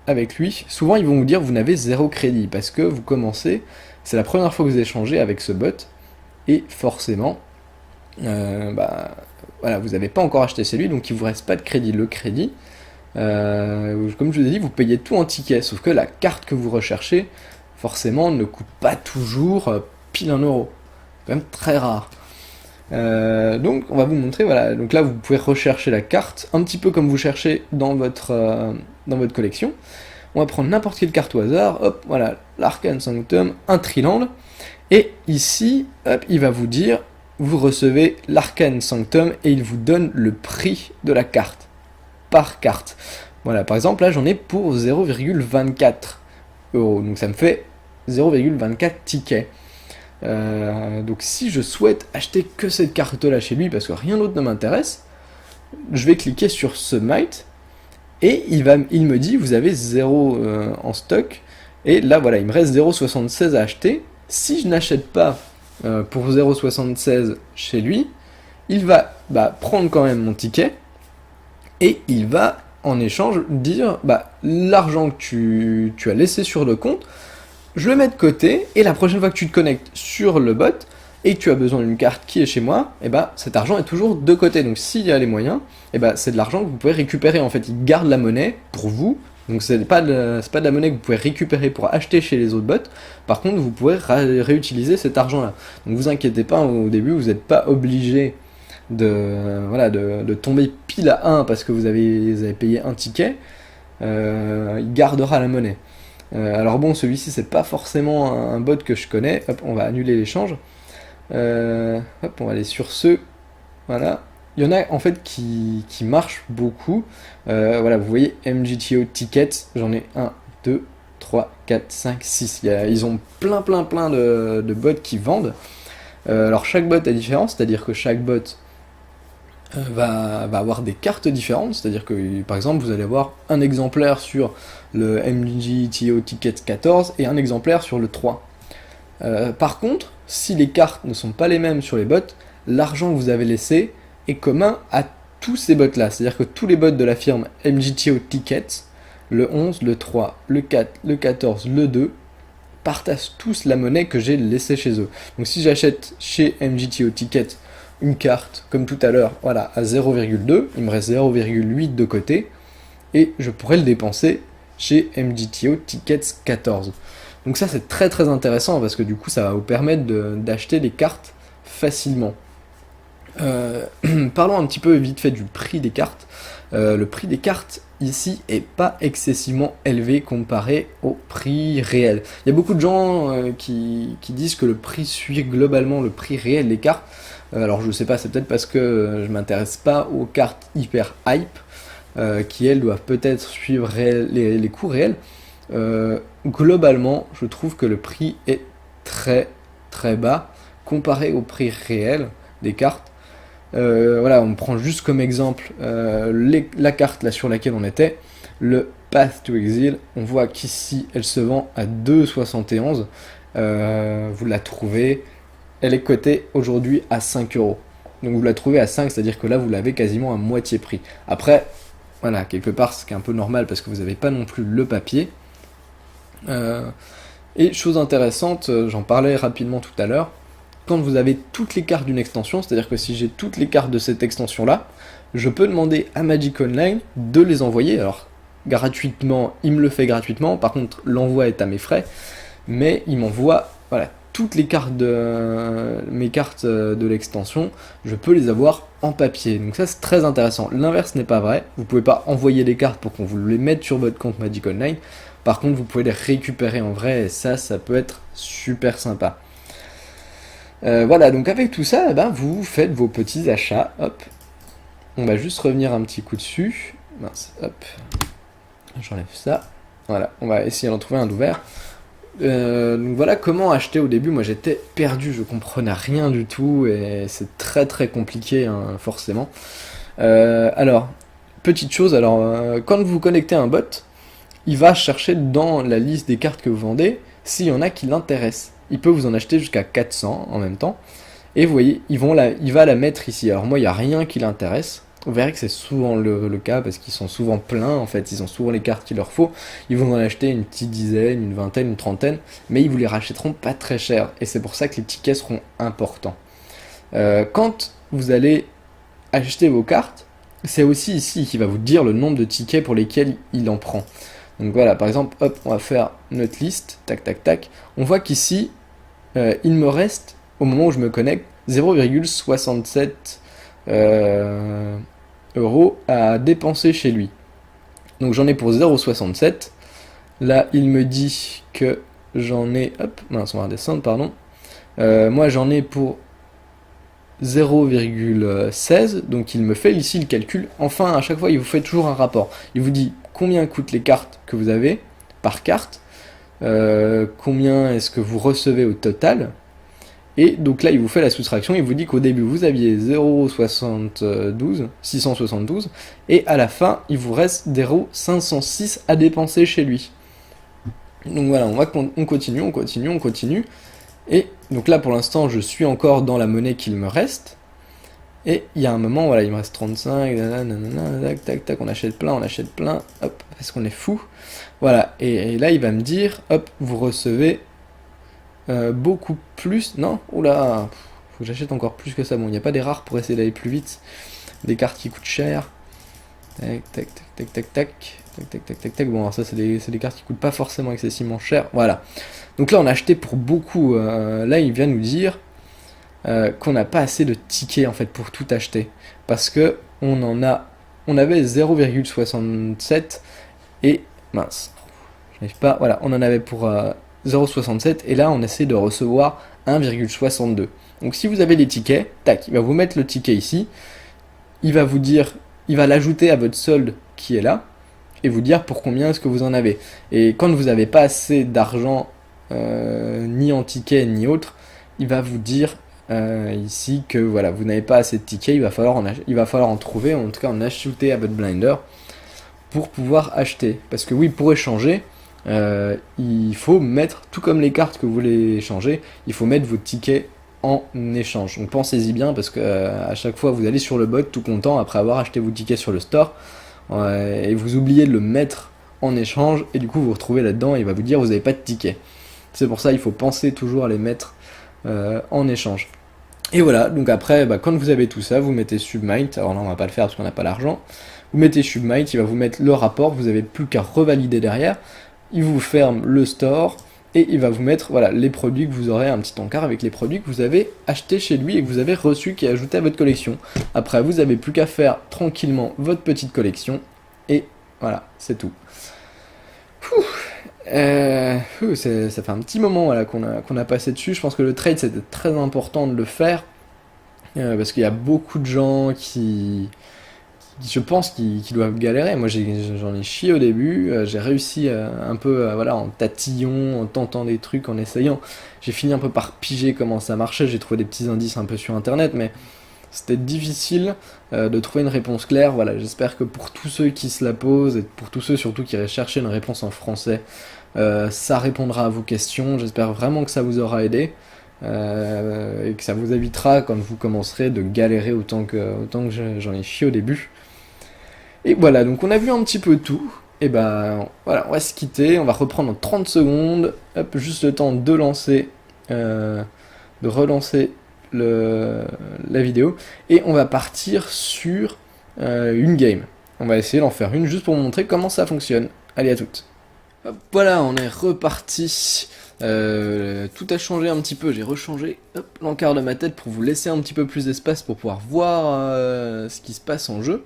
avec lui. Souvent ils vont vous dire vous n'avez 0 crédit, parce que vous commencez, c'est la première fois que vous échangez avec ce bot, et forcément, voilà, vous n'avez pas encore acheté celui, donc il vous reste pas de crédit. Le crédit, comme je vous ai dit, vous payez tout en tickets, sauf que la carte que vous recherchez, forcément, ne coûte pas toujours pile 1 euro. C'est quand même très rare. Donc on va vous montrer, voilà, donc là vous pouvez rechercher la carte, un petit peu comme vous cherchez dans votre collection. On va prendre n'importe quelle carte au hasard, hop, voilà, l'Arcane Sanctum, un Triland, et ici, hop, il va vous dire, vous recevez l'Arcane Sanctum, et il vous donne le prix de la carte, par carte. Voilà, par exemple, là j'en ai pour 0,24 €, donc ça me fait 0,24 tickets. Donc si je souhaite acheter que cette carte là chez lui parce que rien d'autre ne m'intéresse, je vais cliquer sur Submit et il me dit vous avez 0 en stock, et là voilà il me reste 0,76 à acheter. Si je n'achète pas pour 0,76 chez lui, il va prendre quand même mon ticket et il va en échange dire l'argent que tu as laissé sur le compte, je le mets de côté, et la prochaine fois que tu te connectes sur le bot, et que tu as besoin d'une carte qui est chez moi, et cet argent est toujours de côté. Donc s'il y a les moyens, c'est de l'argent que vous pouvez récupérer. En fait, il garde la monnaie pour vous, donc c'est pas de la monnaie que vous pouvez récupérer pour acheter chez les autres bots. Par contre, vous pouvez réutiliser cet argent-là. Donc vous inquiétez pas, au début, vous n'êtes pas obligé de tomber pile à 1 parce que vous avez payé un ticket. Il gardera la monnaie. Alors bon, celui-ci c'est pas forcément un bot que je connais. Hop, on va annuler l'échange. Hop, on va aller sur ce. Voilà. Il y en a en fait qui marchent beaucoup. Voilà, vous voyez MGTO Tickets, j'en ai 1, 2, 3, 4, 5, 6. Ils ont plein de bots qui vendent. Alors chaque bot est différent, c'est-à-dire que chaque bot va avoir des cartes différentes, c'est-à-dire que par exemple vous allez avoir un exemplaire sur le MGTO Ticket 14 et un exemplaire sur le 3. Par contre, si les cartes ne sont pas les mêmes sur les bots, l'argent que vous avez laissé est commun à tous ces bots là, c'est-à-dire que tous les bots de la firme MGTO Tickets, le 11, le 3, le 4, le 14, le 2, partagent tous la monnaie que j'ai laissée chez eux. Donc si j'achète chez MGTO Tickets une carte, comme tout à l'heure, voilà, à 0,2, il me reste 0,8 de côté, et je pourrais le dépenser chez MGTO Tickets 14. Donc ça c'est très intéressant, parce que du coup ça va vous permettre d'acheter les cartes facilement. Parlons un petit peu vite fait du prix des cartes. le prix des cartes ici est pas excessivement élevé comparé au prix réel. Il y a beaucoup de gens qui disent que le prix suit globalement le prix réel des cartes. Alors je sais pas, c'est peut-être parce que je m'intéresse pas aux cartes hyper hype, qui elles doivent peut-être suivre les coûts réels. Globalement, je trouve que le prix est très très bas comparé au prix réel des cartes. Voilà, on prend juste comme exemple la carte là sur laquelle on était, le Path to Exile. On voit qu'ici elle se vend à 2,71. Vous la trouvez, elle est cotée aujourd'hui à 5 euros. Donc vous la trouvez à 5, c'est-à-dire que là vous l'avez quasiment à moitié prix. Après, voilà, quelque part ce qui est un peu normal parce que vous n'avez pas non plus le papier. Et chose intéressante, j'en parlais rapidement tout à l'heure, quand vous avez toutes les cartes d'une extension, c'est-à-dire que si j'ai toutes les cartes de cette extension-là, je peux demander à Magic Online de les envoyer. Alors, gratuitement, il me le fait gratuitement, par contre, l'envoi est à mes frais, mais il m'envoie, voilà, toutes les cartes mes cartes de l'extension, je peux les avoir en papier. Donc ça, c'est très intéressant. L'inverse n'est pas vrai. Vous pouvez pas envoyer les cartes pour qu'on vous les mette sur votre compte Magic Online. Par contre, vous pouvez les récupérer en vrai, et ça peut être super sympa. Voilà, donc avec tout ça, eh ben, vous faites vos petits achats, hop. On va juste revenir un petit coup dessus. Mince, hop. J'enlève ça. Voilà, on va essayer d'en trouver un d'ouvert. Donc voilà comment acheter au début. Moi j'étais perdu, je comprenais rien du tout et c'est très très compliqué, hein, forcément. Alors, petite chose, quand vous vous connectez à un bot, il va chercher dans la liste des cartes que vous vendez s'il y en a qui l'intéressent. Il peut vous en acheter jusqu'à 400 en même temps. Et vous voyez, il va la mettre ici. Alors moi, il n'y a rien qui l'intéresse. Vous verrez que c'est souvent le cas parce qu'ils sont souvent pleins. En fait, ils ont souvent les cartes qu'il leur faut. Ils vont en acheter une petite dizaine, une vingtaine, une trentaine. Mais ils vous les rachèteront pas très cher. Et c'est pour ça que les tickets seront importants. Quand vous allez acheter vos cartes, c'est aussi ici qu'il va vous dire le nombre de tickets pour lesquels il en prend. Donc voilà, par exemple, hop, on va faire notre liste, tac, tac, tac. On voit qu'ici, il me reste, au moment où je me connecte, 0,67 euros à dépenser chez lui. Donc j'en ai pour 0,67. Là, il me dit que j'en ai... Hop, mince, on va redescendre, pardon. Moi, j'en ai pour 0,16. Donc il me fait ici le calcul. Enfin, à chaque fois, il vous fait toujours un rapport. Il vous dit combien coûtent les cartes que vous avez par carte. Combien est-ce que vous recevez au total. Et donc là, il vous fait la soustraction, il vous dit qu'au début, vous aviez 672, et à la fin, il vous reste 0,506 à dépenser chez lui. Donc voilà, on continue, et donc là, pour l'instant, je suis encore dans la monnaie qu'il me reste, et il y a un moment, voilà, il me reste 35, tac, tac, tac, on achète plein, hop, parce qu'on est fou. Voilà, et là, il va me dire, hop, vous recevez... beaucoup plus, non? Oula, faut que j'achète encore plus que ça. Bon, il n'y a pas des rares pour essayer d'aller plus vite. Des cartes qui coûtent cher. Tac, tac, tac, tac, tac, tac, tac, tac, tac, tac, tac. Bon, alors ça, c'est des cartes qui coûtent pas forcément excessivement cher. Voilà. Donc là, on a acheté pour beaucoup. Là, il vient nous dire qu'on n'a pas assez de tickets, en fait, pour tout acheter. Parce que on avait 0,67 et... Mince. Je n'arrive pas... Voilà, on en avait pour... 0,67 et là on essaie de recevoir 1,62. Donc si vous avez les tickets, tac, il va vous mettre le ticket ici, il va vous dire, il va l'ajouter à votre solde qui est là et vous dire pour combien est-ce que vous en avez. Et quand vous n'avez pas assez d'argent ni en tickets ni autre, il va vous dire ici que voilà, vous n'avez pas assez de tickets, il va falloir en trouver, en tout cas en ajouter à votre blinder pour pouvoir acheter. Parce que oui, pour échanger, il faut mettre, tout comme les cartes que vous voulez échanger, il faut mettre vos tickets en échange. Donc pensez-y bien parce que à chaque fois vous allez sur le bot tout content après avoir acheté vos tickets sur le store et vous oubliez de le mettre en échange et du coup vous vous retrouvez là-dedans et il va vous dire vous n'avez pas de tickets. C'est pour ça il faut penser toujours à les mettre en échange. Et voilà, donc après quand vous avez tout ça, vous mettez Submite, alors là on va pas le faire parce qu'on n'a pas l'argent, vous mettez Submite, il va vous mettre le rapport, vous n'avez plus qu'à revalider derrière. Il vous ferme le store et il va vous mettre voilà, les produits que vous aurez, un petit encart avec les produits que vous avez achetés chez lui et que vous avez reçus, qui est ajouté à votre collection. Après, vous n'avez plus qu'à faire tranquillement votre petite collection, et voilà, c'est tout. Ça fait un petit moment voilà, qu'on a passé dessus. Je pense que le trade, c'était très important de le faire, parce qu'il y a beaucoup de gens je pense, qui doivent galérer. Moi, j'en ai chié au début. J'ai réussi un peu, voilà, en tatillon, en tentant des trucs, en essayant. J'ai fini un peu par piger comment ça marchait. J'ai trouvé des petits indices un peu sur Internet, mais c'était difficile de trouver une réponse claire. Voilà, j'espère que pour tous ceux qui se la posent, et pour tous ceux surtout qui iraient chercher une réponse en français, ça répondra à vos questions. J'espère vraiment que ça vous aura aidé. Et que ça vous évitera, quand vous commencerez, de galérer autant que j'en ai chié au début. Et voilà, donc on a vu un petit peu tout. Et ben voilà, on va se quitter, on va reprendre en 30 secondes. Hop, juste le temps de relancer la vidéo. Et on va partir sur une game. On va essayer d'en faire une juste pour vous montrer comment ça fonctionne. Allez, à toutes. Hop, voilà, on est reparti. Tout a changé un petit peu, j'ai rechangé l'encart de ma tête pour vous laisser un petit peu plus d'espace pour pouvoir voir ce qui se passe en jeu.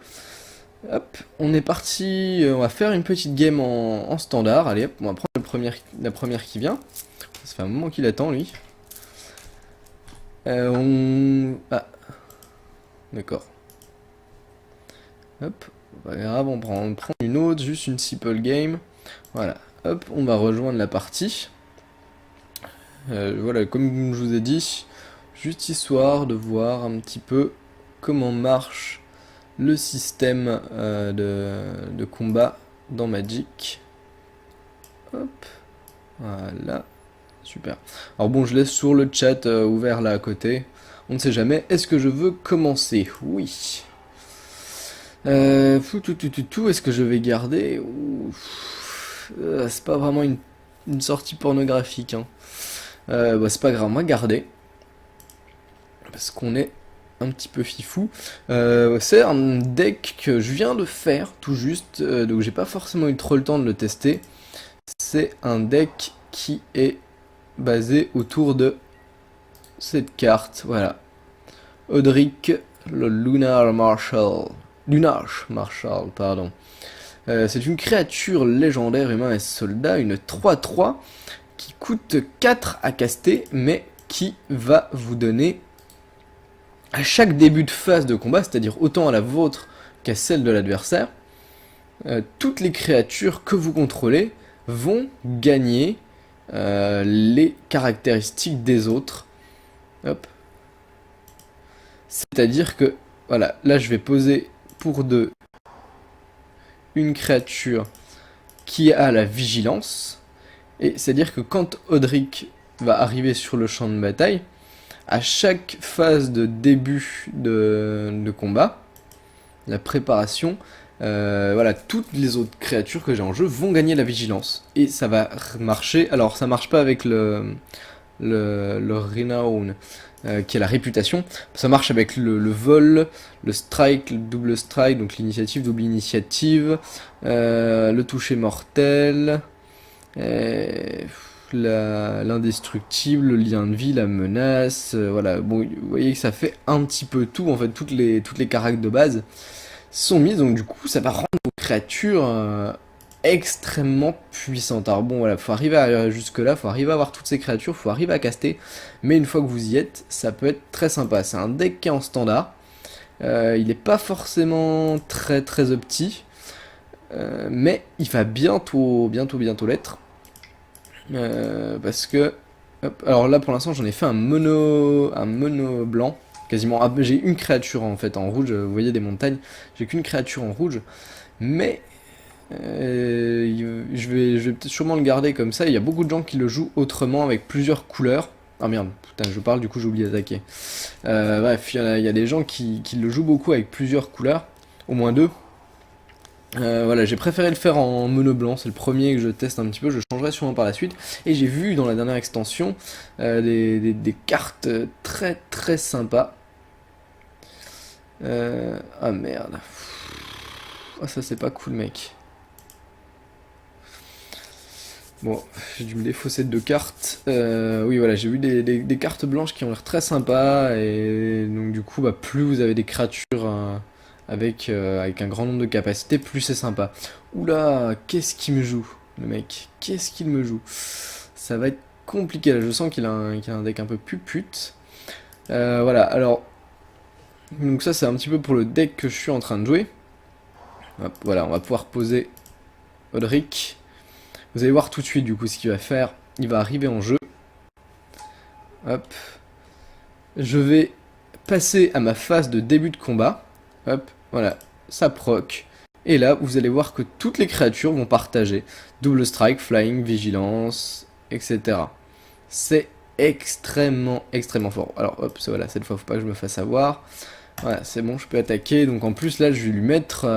Hop, on est parti, on va faire une petite game en standard. Allez hop, on va prendre la première qui vient. Ça fait un moment qu'il attend lui. Ah, d'accord. Hop, pas grave, on prend une autre, juste une simple game. Voilà, hop, on va rejoindre la partie. Voilà, comme je vous ai dit, juste histoire de voir un petit peu comment marche le système de combat dans Magic. Hop, voilà, super. Alors bon, je laisse sur le chat ouvert là à côté. On ne sait jamais. Est-ce que je veux commencer? Oui. Est-ce que je vais garder? C'est pas vraiment une sortie pornographique, hein. Bah, c'est pas grave, moi garder. Parce qu'on est un petit peu fifou. C'est un deck que je viens de faire tout juste, donc j'ai pas forcément eu trop le temps de le tester. C'est un deck qui est basé autour de cette carte, voilà. Odric, le Lunar Marshal. Pardon. C'est une créature légendaire humain et soldat, une 3/3 qui coûte 4 à caster, mais qui va vous donner à chaque début de phase de combat, c'est-à-dire autant à la vôtre qu'à celle de l'adversaire, toutes les créatures que vous contrôlez vont gagner les caractéristiques des autres. Hop. C'est-à-dire que, voilà, là je vais poser pour 2 une créature qui a la vigilance. Et c'est-à-dire que quand Odric va arriver sur le champ de bataille, à chaque phase de début de combat, la préparation, voilà, toutes les autres créatures que j'ai en jeu vont gagner la vigilance. Et ça va marcher. Alors ça marche pas avec le renown, qui est la réputation. Ça marche avec le vol, le strike, le double strike, donc l'initiative, double initiative, le toucher mortel, l'indestructible, le lien de vie, la menace, voilà. Bon, vous voyez que ça fait un petit peu tout, en fait, toutes les caractères de base sont mises, donc du coup, ça va rendre vos créatures extrêmement puissantes. Alors bon, voilà, faut arriver jusque là, faut arriver à avoir toutes ces créatures, faut arriver à caster, mais une fois que vous y êtes, ça peut être très sympa. C'est un deck qui est en standard, il n'est pas forcément très très opti, mais il va bientôt l'être. Parce que hop, alors là pour l'instant j'en ai fait un mono blanc quasiment. J'ai une créature en fait en rouge, vous voyez des montagnes, j'ai qu'une créature en rouge, mais je vais peut-être sûrement le garder comme ça. Il y a beaucoup de gens qui le jouent autrement avec plusieurs couleurs. Ah merde, putain, je parle, du coup j'ai oublié d'attaquer. Bref, il y a des gens qui le jouent beaucoup avec plusieurs couleurs, au moins 2. Voilà, j'ai préféré le faire en mono blanc, c'est le premier que je teste un petit peu, je changerai sûrement par la suite. Et j'ai vu dans la dernière extension des cartes très très sympas. Ah merde. Ah ça c'est pas cool mec. Bon, j'ai dû me défausser de 2 cartes. Oui, voilà, j'ai eu des cartes blanches qui ont l'air très sympas. Et donc, du coup, bah, plus vous avez des créatures avec un grand nombre de capacités, plus c'est sympa. Oula, qu'est-ce qu'il me joue, le mec? Qu'est-ce qu'il me joue? Ça va être compliqué là. Je sens qu'il a un deck un peu pupute. Voilà, alors. Donc, ça, c'est un petit peu pour le deck que je suis en train de jouer. Hop, voilà, on va pouvoir poser Odric. Vous allez voir tout de suite du coup ce qu'il va faire. Il va arriver en jeu. Hop. Je vais passer à ma phase de début de combat. Hop, voilà, ça proc. Et là, vous allez voir que toutes les créatures vont partager. Double strike, flying, vigilance, etc. C'est extrêmement, extrêmement fort. Alors hop, voilà, cette fois, faut pas que je me fasse avoir. Voilà, c'est bon, je peux attaquer. Donc en plus, là, je vais lui mettre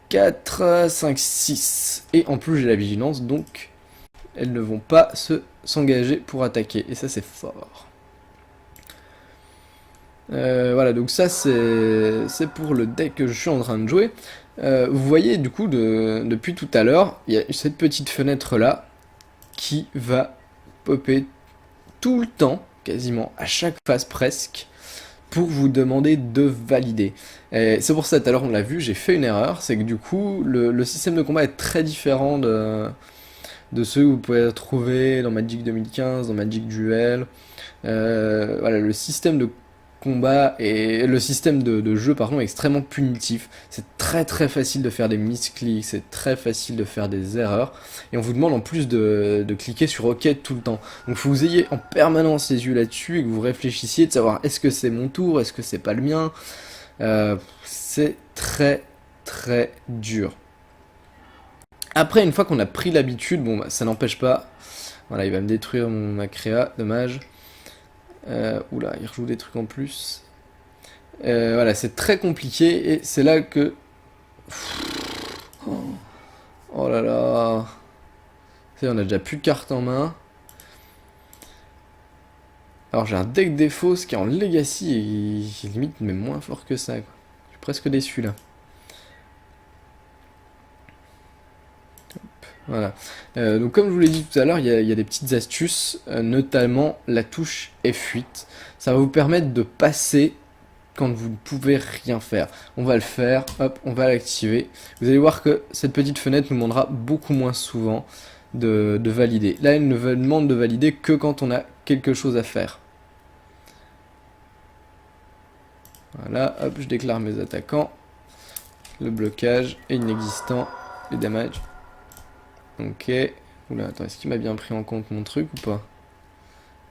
4, 5, 6. Et en plus, j'ai la vigilance, donc elles ne vont pas s'engager pour attaquer. Et ça, c'est fort. Voilà, donc ça, c'est pour le deck que je suis en train de jouer. Vous voyez, du coup, depuis tout à l'heure, il y a cette petite fenêtre-là qui va popper tout le temps, quasiment, à chaque phase presque, pour vous demander de valider. C'est pour ça, tout à l'heure on l'a vu, j'ai fait une erreur, c'est que du coup, le système de combat est très différent de ceux que vous pouvez trouver dans Magic 2015, dans Magic Duel. Voilà, le système de combat et le système de jeu pardon est extrêmement punitif. C'est très très facile de faire des misclics, c'est très facile de faire des erreurs et on vous demande en plus de cliquer sur OK tout le temps. Donc faut que vous ayez en permanence les yeux là-dessus et que vous réfléchissiez de savoir est-ce que c'est mon tour, est-ce que c'est pas le mien. C'est très très dur. Après une fois qu'on a pris l'habitude, bon bah, ça n'empêche pas. Voilà, il va me détruire ma créa, dommage. Oula, il rejoue des trucs en plus. Voilà, c'est très compliqué et c'est là que... Oh là là. On a déjà plus de cartes en main. Alors j'ai un deck défaut qui est en Legacy et il est limite mais moins fort que ça, quoi. Je suis presque déçu là. Voilà. Donc comme je vous l'ai dit tout à l'heure, il y a des petites astuces, notamment la touche F8. Ça va vous permettre de passer quand vous ne pouvez rien faire. On va le faire, hop, on va l'activer. Vous allez voir que cette petite fenêtre nous demandera beaucoup moins souvent de valider. Là, elle ne demande de valider que quand on a quelque chose à faire. Voilà, hop, je déclare mes attaquants. Le blocage est inexistant. Les damages. Ok. Oula, attends, est-ce qu'il m'a bien pris en compte mon truc ou pas?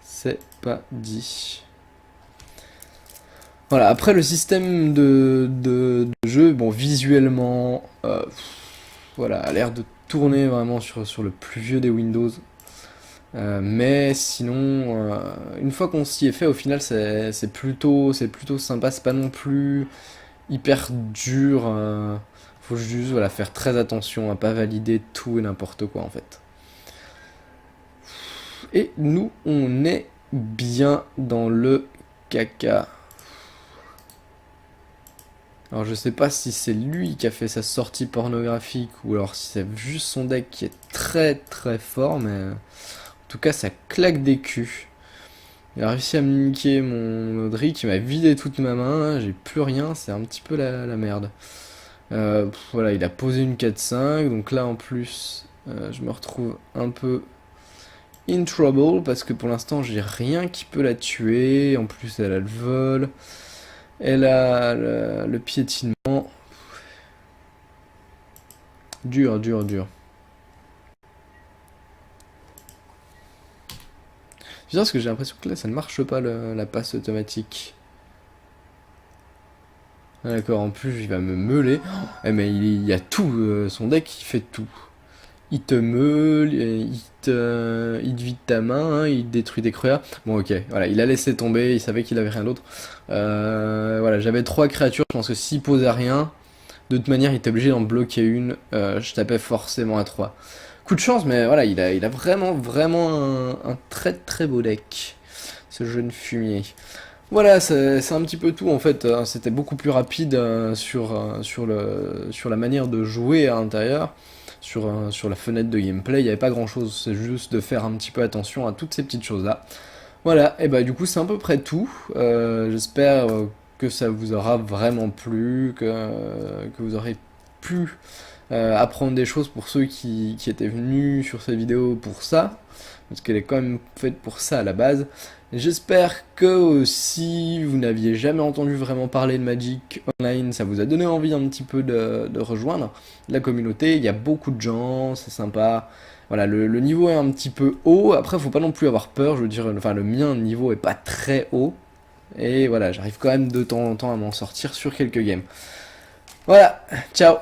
C'est pas dit. Voilà, après le système de jeu, bon, visuellement, voilà, a l'air de tourner vraiment sur le plus vieux des Windows. Mais sinon, une fois qu'on s'y est fait, au final, c'est plutôt sympa. C'est pas non plus hyper dur. Faut juste voilà, faire très attention à pas valider tout et n'importe quoi en fait. Et nous, on est bien dans le caca. Alors je sais pas si c'est lui qui a fait sa sortie pornographique ou alors si c'est juste son deck qui est très très fort, mais en tout cas ça claque des culs. Il a réussi à me niquer mon Odric, il m'a vidé toute ma main, j'ai plus rien, c'est un petit peu la merde. Voilà, il a posé une 4-5, donc là en plus je me retrouve un peu in trouble parce que pour l'instant j'ai rien qui peut la tuer, en plus elle a le vol, elle a le piétinement. Dur, dur, dur. C'est bizarre parce que j'ai l'impression que là ça ne marche pas la passe automatique. Ah, d'accord, en plus il va me meuler. Eh, mais il y a tout, son deck il fait tout. Il te meule, il te vide ta main, hein, il te détruit des créas. Bon ok, voilà, il a laissé tomber, il savait qu'il avait rien d'autre. Voilà, j'avais 3 créatures, je pense que s'il posait rien, de toute manière il était obligé d'en bloquer une, je tapais forcément à 3. Coup de chance, mais voilà, il a vraiment, vraiment un très très beau deck, ce jeune fumier. Voilà, c'est un petit peu tout en fait. C'était beaucoup plus rapide sur la manière de jouer à l'intérieur. sur la fenêtre de gameplay, il n'y avait pas grand chose, c'est juste de faire un petit peu attention à toutes ces petites choses là. Voilà, et bah du coup c'est à peu près tout. J'espère que ça vous aura vraiment plu, que vous aurez pu apprendre des choses pour ceux qui étaient venus sur cette vidéo pour ça, parce qu'elle est quand même faite pour ça à la base. J'espère que si vous n'aviez jamais entendu vraiment parler de Magic Online, ça vous a donné envie un petit peu de rejoindre la communauté. Il y a beaucoup de gens, c'est sympa. Voilà, le niveau est un petit peu haut. Après, faut pas non plus avoir peur. Je veux dire, enfin, le mien niveau est pas très haut. Et voilà, j'arrive quand même de temps en temps à m'en sortir sur quelques games. Voilà, ciao!